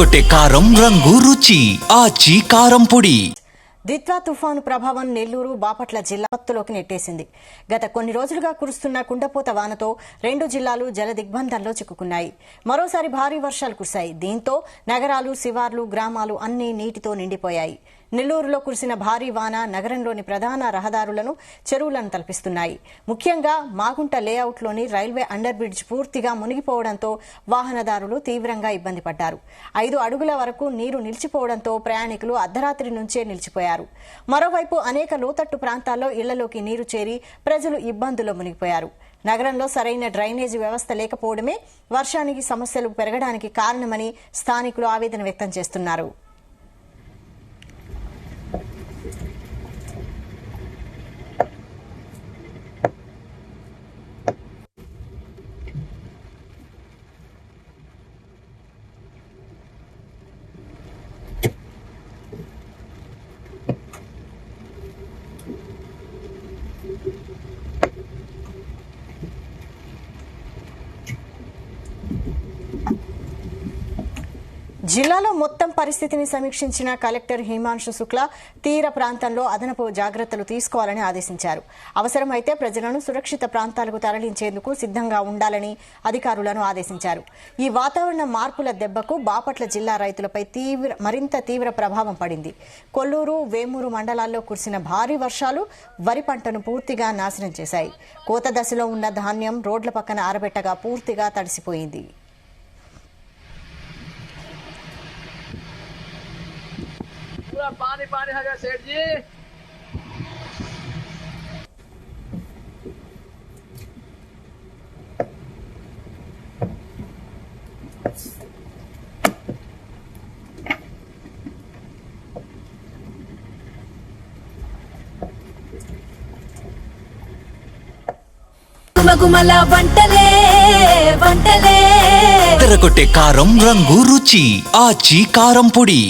ఎర్రగొట్టే కారం రంగు రుచి ఆచి కారం పొడి. దిత్వా తుఫాను ప్రభావం నెల్లూరు బాపట్ల జిల్లా పత్తులోకి నెట్టేసింది. గత కొన్ని రోజులుగా కురుస్తున్న కుండపోత వానతో రెండు జిల్లాలు జల దిగ్బంధంలో చిక్కుకున్నాయి. మరోసారి భారీ వర్షాలు కురిశాయి. దీంతో నగరాలు, శివార్లు, గ్రామాలు అన్నీ నీటితో నిండిపోయాయి. నెల్లూరులో కురిసిన భారీ వాన నగరంలోని ప్రధాన రహదారులను, చెరువులను తలపిస్తున్నాయి. ముఖ్యంగా మాగుంట లేఅవుట్లోని రైల్వే అండర్ బ్రిడ్జ్ పూర్తిగా మునిగిపోవడంతో వాహనదారులు తీవ్రంగా ఇబ్బంది పడ్డారు. 5 అడుగుల వరకు నీరు నిలిచిపోవడంతో ప్రయాణికులు అర్ధరాత్రి నుంచే నిలిచిపోయారు. మరోవైపు అనేక లోతట్టు ప్రాంతాల్లో ఇళ్లలోకి నీరు చేరి ప్రజలు ఇబ్బందుల్లో మునిగిపోయారు. నగరంలో సరైన డ్రైనేజీ వ్యవస్థ లేకపోవడమే వర్షానికి సమస్యలు పెరగడానికి కారణమని స్థానికులు ఆవేదన వ్యక్తం చేస్తున్నారు. జిల్లాలో మొత్తం పరిస్థితిని సమీక్షించిన కలెక్టర్ హిమాంశు శుక్లా తీర ప్రాంతంలో అదనపు జాగ్రత్తలు తీసుకోవాలని ఆదేశించారు. అవసరమైతే ప్రజలను సురక్షిత ప్రాంతాలకు తరలించేందుకు సిద్ధంగా ఉండాలని అధికారులను ఆదేశించారు. ఈ వాతావరణ మార్పుల దెబ్బకు బాపట్ల జిల్లా రైతులపై మరింత తీవ్ర ప్రభావం పడింది. కొల్లూరు, వేమూరు మండలాల్లో కురిసిన భారీ వర్షాలు వరి పంటను పూర్తిగా నాశనం చేశాయి. కోత దశలో ఉన్న ధాన్యం రోడ్ల పక్కన ఆరబెట్టగా పూర్తిగా తడిసిపోయింది. पानी पानी है सेठ जी। గుమగుమల వంటలే వంటలే ఎర్రగొట్టే కారం రంగు రుచి ఆచి కారం పొడి.